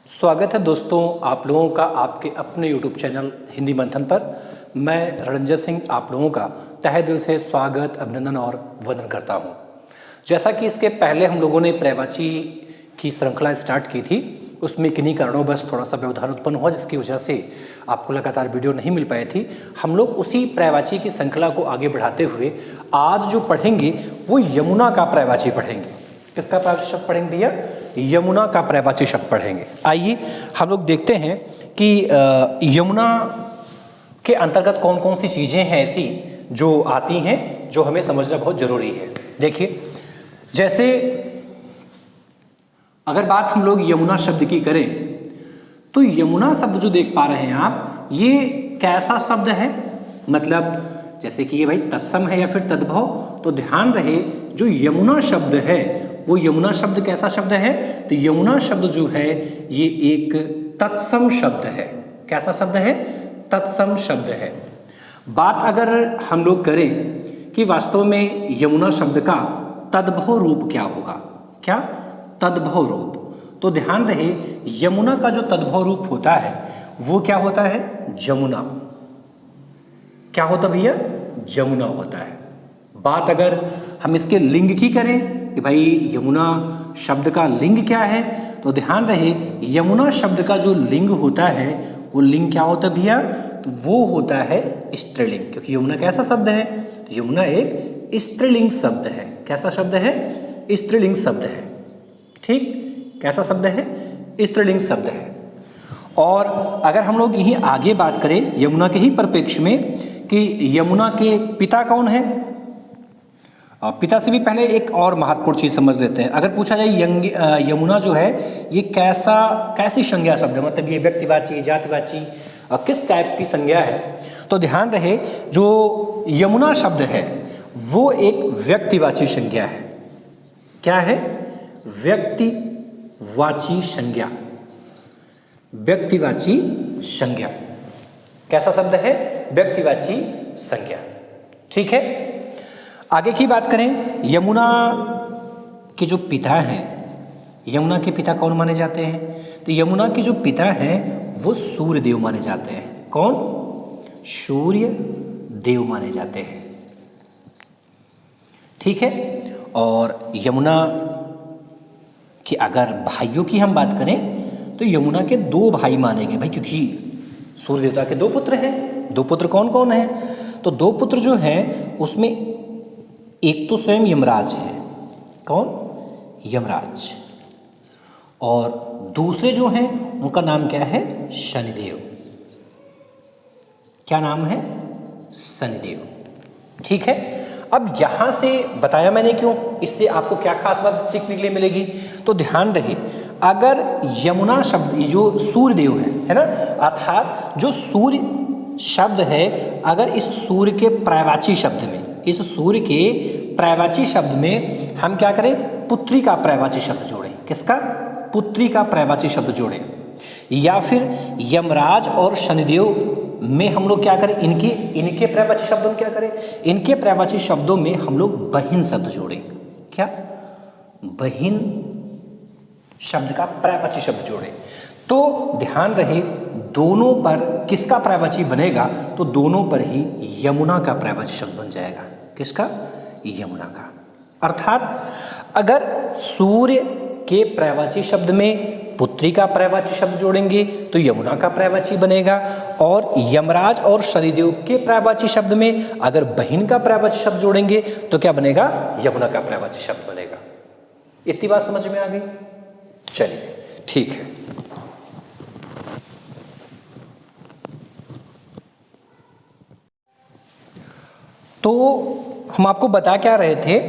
स्वागत है दोस्तों आप लोगों का आपके अपने YouTube चैनल हिंदी मंथन पर। मैं रणजय सिंह आप लोगों का तहे दिल से स्वागत, अभिनंदन और वंदन करता हूं। जैसा कि इसके पहले हम लोगों ने पर्यायवाची की श्रृंखला स्टार्ट की थी, उसमें किन्हीं कारणों बस थोड़ा सा व्यवधान उत्पन्न हुआ जिसकी वजह से आपको लगातार वीडियो नहीं मिल पाई थी। हम लोग उसी पर्यायवाची की श्रृंखला को आगे बढ़ाते हुए आज जो पढ़ेंगे वो यमुना का पर्यायवाची पढ़ेंगे। किसका पर्यायवाची शब्द पढ़ेंगे भैया? यमुना का पर्यायवाची शब्द पढ़ेंगे। आइए हम लोग देखते हैं कि यमुना के अंतर्गत कौन कौन सी चीज़ें हैं ऐसी जो आती हैं जो हमें समझना बहुत ज़रूरी है। देखिए, जैसे अगर बात हम लोग यमुना शब्द की करें तो यमुना शब्द जो देख पा रहे हैं आप, ये कैसा शब्द है? मतलब जैसे कि ये भाई तत्सम है या फिर तद्भव, तो ध्यान रहे जो यमुना शब्द है वो यमुना शब्द कैसा शब्द है? तो यमुना शब्द जो है ये एक तत्सम शब्द है। कैसा शब्द है? तत्सम शब्द है। बात अगर हम लोग करें कि वास्तव में यमुना शब्द का तद्भव रूप क्या होगा, क्या तद्भव रूप, तो ध्यान रहे यमुना का जो तद्भव रूप होता है वो क्या होता है? जमुना। क्या होता भैया? जमुना होता है। बात अगर हम इसके लिंग की करें कि भाई यमुना शब्द का लिंग क्या है, तो ध्यान रहे यमुना शब्द का जो लिंग होता है वो लिंग क्या होता है भैया? तो वो होता है स्त्रीलिंग, क्योंकि यमुना कैसा शब्द है? तो यमुना एक स्त्रीलिंग शब्द है। कैसा शब्द है? स्त्रीलिंग शब्द है। ठीक, कैसा शब्द है? स्त्रीलिंग शब्द है। और अगर हम लोग यही आगे बात करें यमुना के ही परिप्रेक्ष्य में कि यमुना के पिता कौन है, पिता से भी पहले एक और महत्वपूर्ण चीज समझ लेते हैं। अगर पूछा जाए यमुना जो है ये कैसी संज्ञा शब्द है, मतलब ये व्यक्तिवाची, जातिवाची, किस टाइप की संज्ञा है, तो ध्यान रहे जो यमुना शब्द है वो एक व्यक्तिवाची संज्ञा है। क्या है? व्यक्तिवाची संज्ञा। व्यक्तिवाची संज्ञा। कैसा शब्द है? व्यक्तिवाची संज्ञा। ठीक है, आगे की बात करें, यमुना के जो पिता हैं, यमुना के पिता कौन माने जाते हैं? तो यमुना के जो पिता हैं वो सूर्य देव माने जाते हैं। कौन? सूर्य देव माने जाते हैं। ठीक है, और यमुना की अगर भाइयों की हम बात करें तो यमुना के दो भाई माने गए भाई, क्योंकि सूर्य देवता के दो पुत्र हैं। दो पुत्र कौन कौन हैं? तो दो पुत्र जो हैं उसमें एक तो स्वयं यमराज है। कौन? यमराज। और दूसरे जो हैं उनका नाम क्या है? शनिदेव। क्या नाम है? शनिदेव। ठीक है, अब यहां से बताया मैंने क्यों, इससे आपको क्या खास बात सीखने के लिए मिलेगी, तो ध्यान रहे अगर यमुना शब्द जो सूर्यदेव है ना, अर्थात जो सूर्य शब्द है, अगर इस सूर्य के पर्यायवाची शब्द में, इस सूर्य के पर्यायवाची शब्द में हम क्या करें? पुत्री का पर्यायवाची शब्द जोड़ें। किसका? पुत्री का पर्यायवाची शब्द जोड़ें। या फिर यमराज और शनिदेव में हम लोग क्या करें? इनके पर्यायवाची शब्दों में क्या करें? इनके पर्यायवाची शब्दों में हम लोग बहिन शब्द जोड़ें। क्या? बहिन शब्द का पर्यायवाची शब्द जोड़ें। तो ध्यान रहे दोनों पर किसका पर्यायवाची बनेगा? तो दोनों पर ही यमुना का पर्यायवाची शब्द बन जाएगा। किसका? यमुना का। अर्थात अगर सूर्य के पर्यायवाची शब्द में पुत्री का पर्यायवाची शब्द जोड़ेंगे तो यमुना का पर्यायवाची बनेगा, और यमराज और शनिदेव के पर्यायवाची शब्द में अगर बहिन का पर्यायवाची शब्द जोड़ेंगे तो क्या बनेगा? यमुना का पर्यायवाची शब्द बनेगा। इतनी बात समझ में आ गई? चलिए ठीक है। तो हम आपको बता क्या रहे थे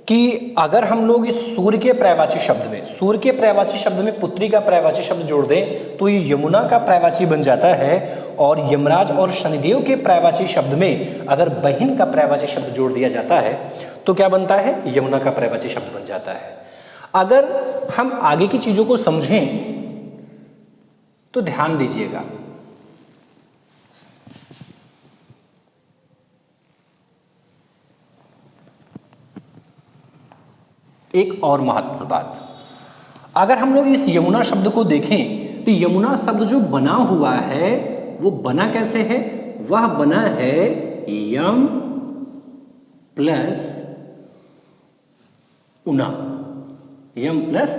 कि अगर हम लोग इस सूर्य के पर्यायवाची शब्द में, सूर्य के पर्यायवाची शब्द में पुत्री का पर्यायवाची शब्द जोड़ दें तो ये यमुना का पर्यायवाची बन जाता है, और यमराज और शनिदेव के पर्यायवाची शब्द में अगर बहिन का पर्यायवाची शब्द जोड़ दिया जाता है तो क्या बनता है? यमुना का पर्यायवाची शब्द बन जाता है। अगर हम आगे की चीजों को समझें तो ध्यान दीजिएगा, एक और महत्वपूर्ण बात, अगर हम लोग इस यमुना शब्द को देखें तो यमुना शब्द जो बना हुआ है वो बना कैसे है? वह बना है यम प्लस उना, यम प्लस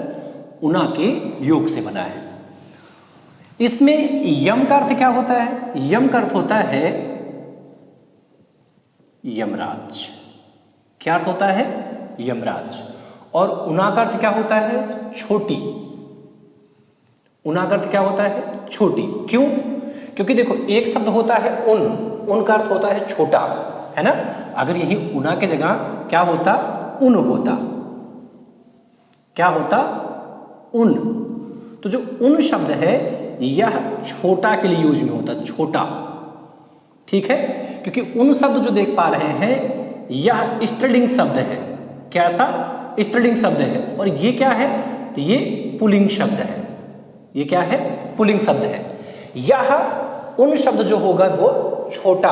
उना के योग से बना है। इसमें यम का अर्थ क्या होता है? यम का अर्थ होता है यमराज। क्या अर्थ होता है? यमराज। और उना का अर्थ क्या होता है? छोटी। उना का अर्थ क्या होता है? छोटी। क्यों? क्योंकि देखो एक शब्द होता है उन का अर्थ होता है छोटा, है ना। अगर यही उना के जगह क्या होता? उन होता। क्या होता? उन। तो जो उन शब्द है यह छोटा के लिए यूज में होता, छोटा, ठीक है। क्योंकि उन शब्द जो देख पा रहे हैं यह स्त्रीलिंग शब्द है। कैसा? स्त्रीलिंग शब्द है। और ये क्या है? तो ये पुल्लिंग शब्द है। ये क्या है? पुल्लिंग शब्द है। यह उन शब्द जो होगा वो छोटा,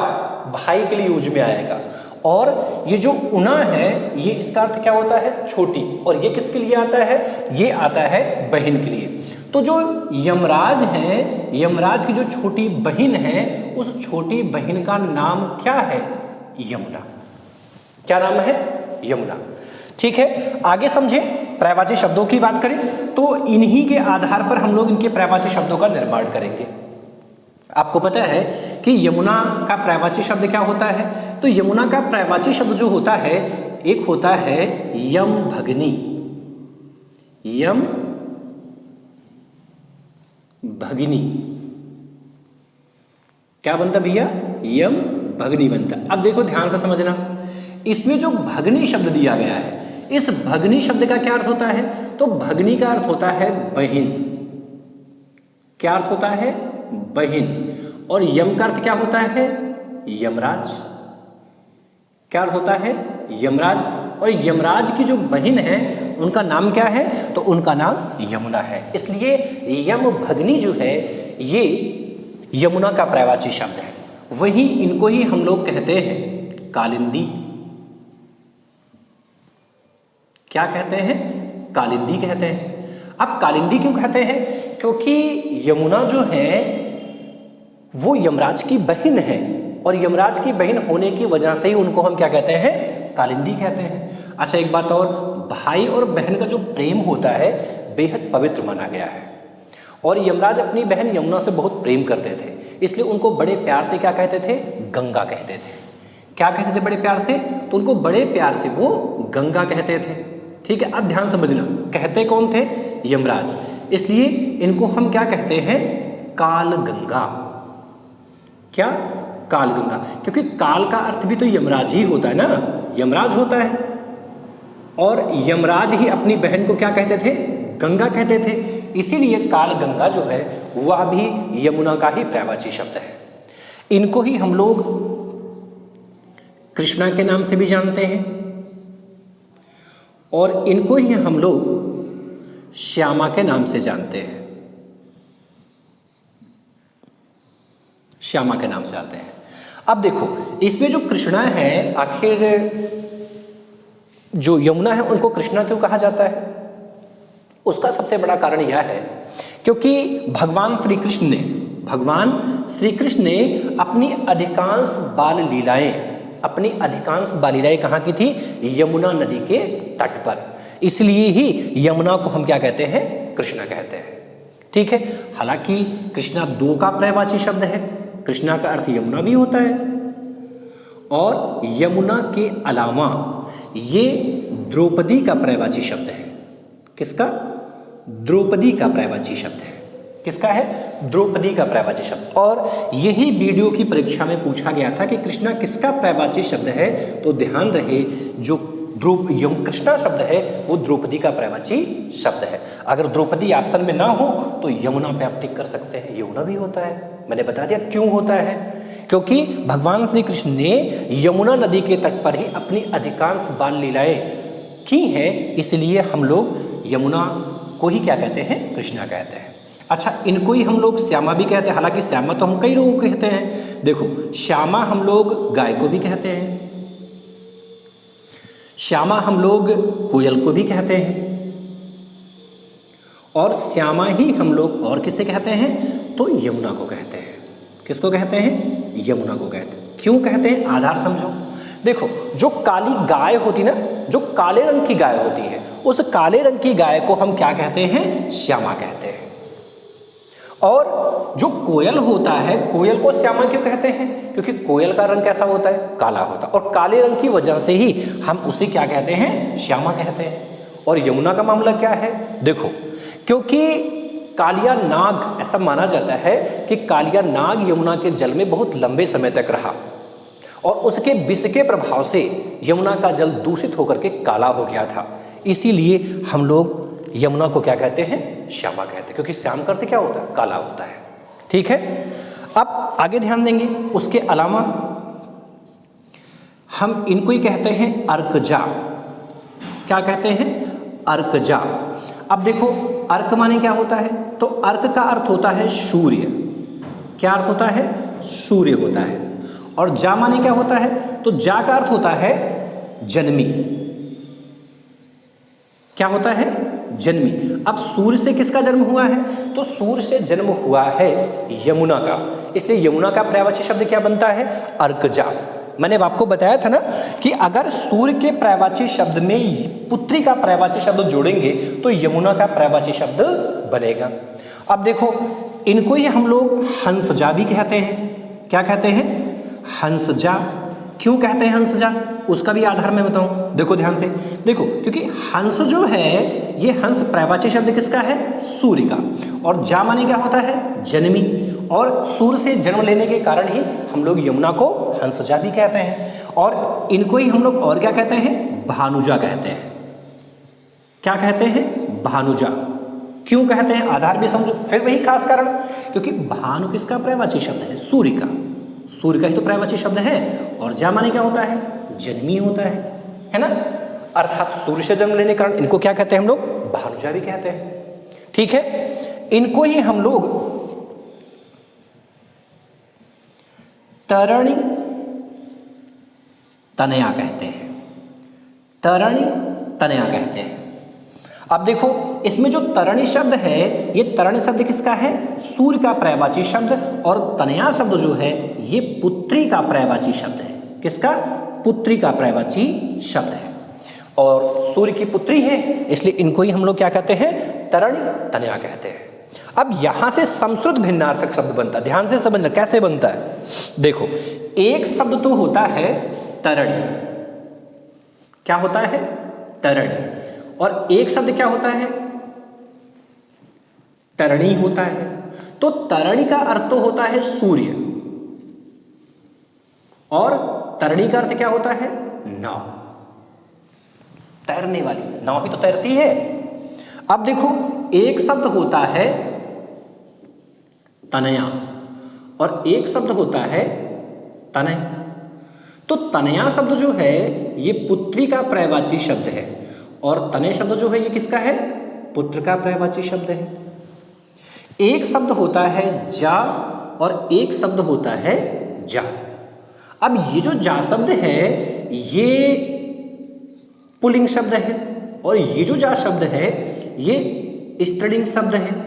भाई के लिए यूज में आएगा। और ये जो उना है ये इसका अर्थ क्या होता है? छोटी। और ये किसके लिए आता है? ये आता है बहन के लिए। तो जो यमराज है, यमराज की जो छोटी बहन है, उस छोटी बहन का नाम क्या है? यमुना। क्या नाम है? यमुना। ठीक है, आगे समझे। पर्यायवाची शब्दों की बात करें तो इन्हीं के आधार पर हम लोग इनके पर्यायवाची शब्दों का निर्माण करेंगे। आपको पता है कि यमुना का पर्यायवाची शब्द क्या होता है? तो यमुना का पर्यायवाची शब्द जो होता है, एक होता है यम भगनी। यम भगिनी। क्या बनता भैया? यम भगनी बनता। अब देखो ध्यान से समझना, इसमें जो भगनी शब्द दिया गया है, इस भगनी शब्द का क्या अर्थ होता है? तो भगनी का अर्थ होता है बहन। क्या अर्थ होता है? बहन। और यम का अर्थ क्या होता है? यमराज। क्या अर्थ होता है? यमराज। और यमराज की जो बहन है उनका नाम क्या है? तो उनका नाम यमुना है। इसलिए यम भगनी जो है ये यमुना का पर्यायवाची शब्द है। वहीं इनको ही हम लोग कहते हैं कालिंदी। क्या कहते हैं? कालिंदी कहते हैं। अब कालिंदी क्यों कहते हैं? क्योंकि यमुना जो है वो यमराज की बहन है, और यमराज की बहन होने की वजह से ही उनको हम क्या कहते हैं? कालिंदी कहते हैं। अच्छा एक बात और, भाई और बहन का जो प्रेम होता है बेहद पवित्र माना गया है। और यमराज अपनी बहन यमुना से बहुत प्रेम करते थे, इसलिए उनको बड़े प्यार से क्या कहते थे? गंगा कहते थे। क्या कहते थे बड़े प्यार से? तो उनको बड़े प्यार से वो गंगा कहते थे। ठीक है, अब ध्यान समझना, कहते कौन थे? यमराज। इसलिए इनको हम क्या कहते हैं? काल गंगा। क्या? काल गंगा। क्योंकि काल का अर्थ भी तो यमराज ही होता है ना, यमराज होता है। और यमराज ही अपनी बहन को क्या कहते थे? गंगा कहते थे। इसीलिए काल गंगा जो है वह भी यमुना का ही पर्यायवाची शब्द है। इनको ही हम लोग कृष्णा के नाम से भी जानते हैं, और इनको ही हम लोग श्यामा के नाम से जानते हैं। श्यामा के नाम से आते हैं। अब देखो इसमें जो कृष्णा है, आखिर जो यमुना है उनको कृष्णा क्यों कहा जाता है? उसका सबसे बड़ा कारण यह है क्योंकि भगवान श्री कृष्ण ने अपनी अधिकांश बाल लीलाएं कहाँ की थी? यमुना नदी के तट पर। इसलिए ही यमुना को हम क्या कहते हैं? कृष्णा कहते हैं। ठीक है, हालांकि कृष्णा दो का पर्यायवाची शब्द है। कृष्णा का अर्थ यमुना भी होता है, और यमुना के अलावा ये द्रौपदी का पर्यायवाची शब्द है। किसका? द्रौपदी का पर्यायवाची शब्द है। किसका है? द्रौपदी का पर्यायवाची शब्द। और यही वीडियो की परीक्षा में पूछा गया था कि कृष्णा किसका पर्यायवाची शब्द है। तो ध्यान रहे, जो कृष्णा शब्द है वो द्रौपदी का पर्यायवाची शब्द है। अगर द्रौपदी ऑप्शन में ना हो तो यमुना पे आप टिक कर सकते हैं, यमुना भी होता है। मैंने बता दिया क्यों होता है, क्योंकि भगवान श्री कृष्ण ने यमुना नदी के तट पर ही अपनी अधिकांश बाल लीलाएं की हैं, इसलिए हम लोग यमुना को ही क्या कहते हैं? कृष्णा कहते हैं। अच्छा, इनको ही हम लोग श्यामा भी कहते हैं। हालांकि श्यामा तो हम कई लोगों को कहते हैं। देखो श्यामा हम लोग गाय को भी कहते हैं, श्यामा हम लोग कोयल को भी कहते हैं, और श्यामा ही हम लोग और किसे कहते हैं, तो यमुना को कहते हैं। किसको कहते हैं, यमुना को कहते हैं। क्यों कहते हैं, आधार समझो। देखो, जो काली गाय होती ना, जो काले रंग की गाय होती है, उस काले रंग की गाय को हम क्या कहते हैं, श्यामा कहते हैं। और जो कोयल होता है, कोयल को श्यामा क्यों कहते हैं, क्योंकि कोयल का रंग कैसा होता है, काला होता है, और काले रंग की वजह से ही हम उसे क्या कहते हैं, श्यामा कहते हैं। और यमुना का मामला क्या है, देखो, क्योंकि कालिया नाग, ऐसा माना जाता है कि कालिया नाग यमुना के जल में बहुत लंबे समय तक रहा और उसके विष के प्रभाव से यमुना का जल दूषित होकर के काला हो गया था। इसीलिए हम लोग यमुना को क्या कहते हैं, श्यामा कहते हैं, क्योंकि श्याम का अर्थ क्या होता है, काला होता है। ठीक है, अब आगे ध्यान देंगे। उसके अलावा हम इनको ही कहते हैं अर्कजा। क्या कहते हैं, अर्कजा। अब देखो, अर्क माने क्या होता है, तो अर्क का अर्थ होता है सूर्य। क्या अर्थ होता है, सूर्य होता है। और जा माने क्या होता है, तो जा का अर्थ होता है जन्मी। क्या होता है, जन्मी। अब सूर्य से किसका जन्म हुआ है, तो सूर्य से जन्म हुआ है यमुना का, इसलिए यमुना का पर्यायवाची शब्द क्या बनता है, अर्कजा। मैंने आपको बताया था ना कि अगर सूर्य के पर्यायवाची शब्द में पुत्री का पर्यायवाची शब्द जोड़ेंगे तो यमुना का पर्यायवाची शब्द बनेगा। अब देखो, इनको ही हम लोग हंसजा भी कहते हैं। क्या कहते हैं, हंसजा। क्यों कहते हैं हंसजा, उसका भी आधार मैं बताऊं। देखो ध्यान से, देखो, क्योंकि हंस जो है, ये हंस पर्यायवाची शब्द किसका है, सूर्य का, और जा माने क्या होता है, जन्मी, और सूर्य से जन्म लेने के कारण ही हम लोग यमुना को हंसजा भी कहते हैं। और इनको ही हम लोग और क्या कहते हैं, भानुजा कहते हैं। क्या कहते हैं, भानुजा। क्यों कहते हैं, आधार भी समझो। फिर वही खास कारण, क्योंकि भानु किसका पर्यायवाची शब्द है, सूर्य का, सूर्य का ही तो पर्यायवाची शब्द है। और जा माने क्या होता है, जन्मी होता है ना, अर्थात सूर्य से जन्म लेने के कारण इनको क्या कहते हैं, हम लोग भानुजा भी कहते हैं। ठीक है, इनको ही हम लोग तरणी तनया कहते हैं। तरणी तनया कहते हैं। अब देखो, इसमें जो तरणी शब्द है, ये तरणी शब्द किसका है, सूर्य का पर्यायवाची शब्द, और तनया शब्द जो है ये पुत्री का पर्यायवाची शब्द है। किसका, पुत्री का पर्यायवाची शब्द है, और सूर्य की पुत्री है, इसलिए इनको ही हम लोग क्या कहते हैं, तरणी तनया कहते हैं। अब यहां से संस्कृत भिन्नार्थक शब्द बनता है। ध्यान से समझना कैसे बनता है। देखो, एक शब्द तो होता है तरणी। क्या होता है, तरणी। और एक शब्द क्या होता है, तरणी होता है। तो तरणी का अर्थ तो होता है सूर्य, और तरणी का अर्थ क्या होता है, नाव, तैरने वाली नाव भी तो तैरती है। अब देखो, एक शब्द होता है तनया और एक शब्द होता है तनय। तो तनया शब्द जो है ये पुत्री का पर्यायवाची शब्द है, और तनय शब्द जो है ये किसका है, पुत्र का पर्यायवाची शब्द है। एक शब्द होता है जा और एक शब्द होता है जा। अब ये जो जा शब्द है ये पुल्लिंग शब्द है, और ये जो जा शब्द है ये स्त्रीलिंग शब्द है।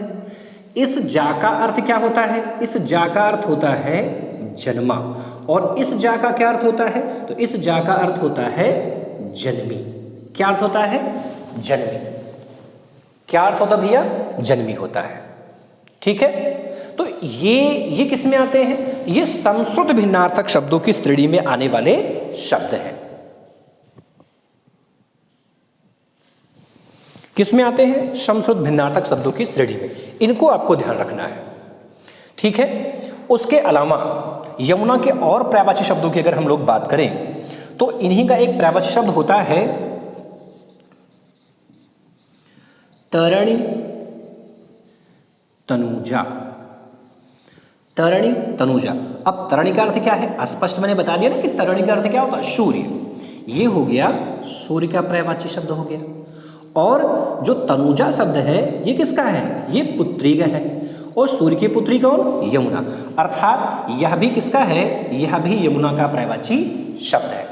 इस जा का अर्थ क्या होता है, इस जा का अर्थ होता है जन्मा, और इस जा का क्या अर्थ होता है, तो इस जा का अर्थ होता है जन्मी। क्या अर्थ होता है, जन्मी। क्या अर्थ होता भैया, जन्मी होता है। ठीक है, तो ये किस में आते हैं, ये संस्कृत भिन्नार्थक शब्दों की श्रेणी में आने वाले शब्द हैं। किस में आते हैं, संस्कृत भिन्नार्थक शब्दों की श्रेणी में। इनको आपको ध्यान रखना है। ठीक है, उसके अलावा यमुना के और पर्यायवाची शब्दों की अगर हम लोग बात करें तो इन्हीं का एक पर्यायवाची शब्द होता है तरणी तनुजा। तरणी तनुजा। अब तरणी का अर्थ क्या है, स्पष्ट मैंने बता दिया ना कि तरणी का अर्थ क्या होता है, सूर्य। ये हो गया सूर्य का पर्यायवाची शब्द हो गया। और जो तनुजा शब्द है ये किसका है, ये पुत्री का है, और सूर्य की पुत्री कौन, यमुना, अर्थात यह भी किसका है, यह भी यमुना का पर्यायवाची शब्द है।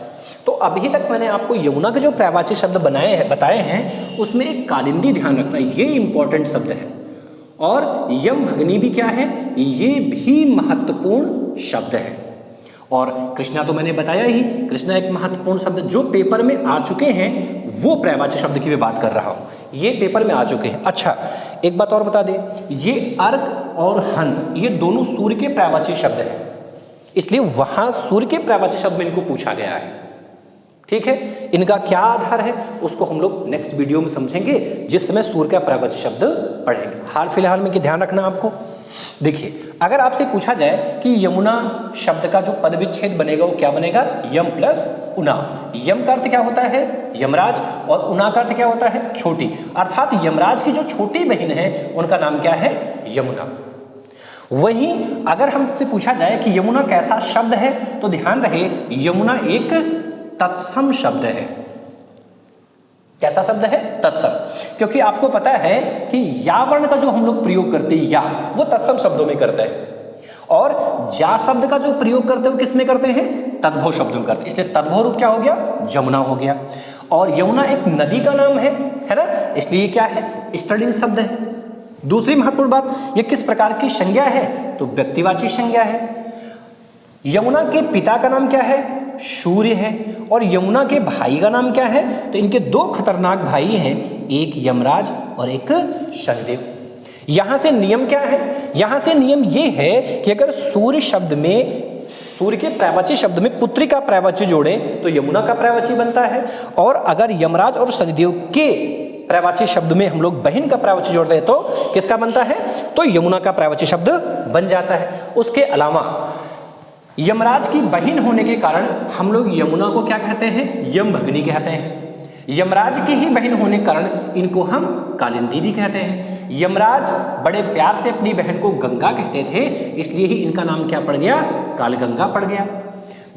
तो अभी तक मैंने आपको यमुना के जो पर्यायवाची शब्द बताए हैं उसमें एक कालिंदी ध्यान रखना, ये इंपॉर्टेंट शब्द है। और यम भगनी भी क्या है, ये भी महत्वपूर्ण शब्द है। और कृष्णा तो मैंने बताया ही, कृष्णा एक महत्वपूर्ण शब्द जो पेपर में आ चुके हैं, वो पर्यायवाची शब्द की मैं बात कर रहा हूं, ये पेपर में आ चुके हैं। अच्छा, एक बात और बता दें, ये अर्क और हंस ये दोनों सूर्य के पर्यायवाची शब्द हैं, इसलिए वहां सूर्य के पर्यायवाची शब्द में इनको पूछा गया है। ठीक है, इनका क्या आधार है उसको हम लोग नेक्स्ट वीडियो में समझेंगे, जिस समय सूर्य का पर्यायवाची शब्द पढ़ेंगे। हाल फिलहाल में ध्यान रखना आपको। देखिए, अगर आपसे पूछा जाए कि यमुना शब्द का जो पद विच्छेद बनेगा वो क्या बनेगा, यम प्लस उना। यम का अर्थ क्या होता है, यमराज, और उना का अर्थ क्या होता है, छोटी। अर्थात यमराज की जो छोटी बहन है उनका नाम क्या है, यमुना। वहीं अगर हमसे पूछा जाए कि यमुना कैसा शब्द है, तो ध्यान रहे यमुना एक तत्सम शब्द है। कैसा शब्द है, तत्सम। क्योंकि आपको पता है कि या वर्ण का जो हम लोग प्रयोग करते हैं, या वो तत्सम शब्दों में करते हैं, और जा शब्द का जो प्रयोग करते हैं वो किस में करते हैं, तद्भव शब्दों में करते हैं। इसलिए तद्भव रूप क्या हो गया, जमुना हो गया। और यमुना एक नदी का नाम है ना, इसलिए क्या है, स्त्रीलिंग शब्द है। दूसरी महत्वपूर्ण बात, ये किस प्रकार की संज्ञा है, तो व्यक्तिवाची संज्ञा है। यमुना के पिता का नाम क्या है, सूर्य है। और यमुना के भाई का नाम क्या है, तो इनके दो खतरनाक भाई हैं, एक यमराज और एक शनिदेव। यहां से नियम क्या है, यहां से नियम ये है कि अगर सूर्य शब्द में, सूर्य के पर्यायवाची शब्द में पुत्री का पर्यायवाची जोड़े तो यमुना का पर्यायवाची बनता है, और अगर यमराज और शनिदेव के पर्यायवाची शब्द में हम लोग बहन का पर्यायवाची जोड़ते हैं तो किसका बनता है, तो यमुना का पर्यायवाची शब्द बन जाता है। उसके अलावा यमराज की बहन होने के कारण हम लोग यमुना को क्या कहते हैं, यम भगनी कहते हैं। यमराज की ही बहन होने के कारण इनको हम कालिंदी भी कहते हैं। यमराज बड़े प्यार से अपनी बहन को गंगा कहते थे, इसलिए ही इनका नाम क्या पड़ गया, कालगंगा पड़ गया।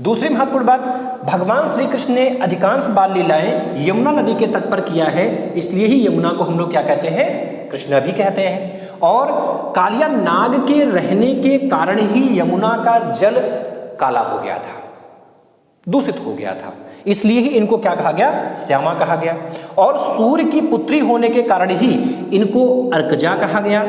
दूसरी महत्वपूर्ण बात, भगवान श्री कृष्ण ने अधिकांश बाल लीलाएं यमुना नदी के तट पर किया है, इसलिए ही यमुना को हम लोग क्या कहते हैं, कृष्णा भी कहते हैं। और कालिया नाग के रहने के कारण ही यमुना का जल काला हो गया था, दूषित हो गया था, इसलिए ही इनको क्या कहा गया, श्यामा कहा गया। और सूर्य की पुत्री होने के कारण ही इनको अर्कजा कहा गया,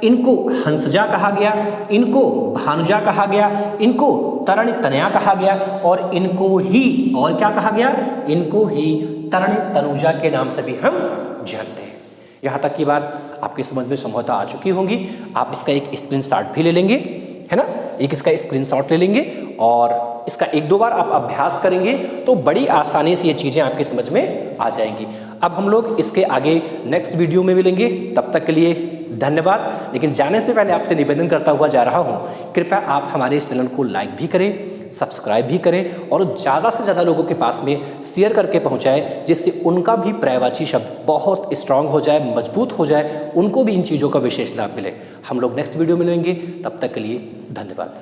इनको हंसजा कहा गया, इनको भानुजा कहा गया, इनको तरण तनया कहा गया, और इनको ही और क्या कहा गया, इनको ही तरण तनुजा के नाम से भी हम जानते हैं। यहाँ तक की बात आपकी समझ में संभवतः आ चुकी होंगी। आप इसका एक स्क्रीनशॉट भी ले लेंगे, है ना, एक इसका स्क्रीनशॉट ले लेंगे और इसका एक दो बार आप अभ्यास करेंगे तो बड़ी आसानी से ये चीज़ें आपकी समझ में आ जाएंगी। अब हम लोग इसके आगे नेक्स्ट वीडियो में मिलेंगे, तब तक के लिए धन्यवाद। लेकिन जाने से पहले आपसे निवेदन करता हुआ जा रहा हूँ, कृपया आप हमारे इस चैनल को लाइक भी करें, सब्सक्राइब भी करें और ज़्यादा से ज़्यादा लोगों के पास में शेयर करके पहुँचाएं, जिससे उनका भी पर्यायवाची शब्द बहुत स्ट्रांग हो जाए, मजबूत हो जाए, उनको भी इन चीज़ों का विशेष लाभ मिले। हम लोग नेक्स्ट वीडियो में मिलेंगे, तब तक के लिए धन्यवाद।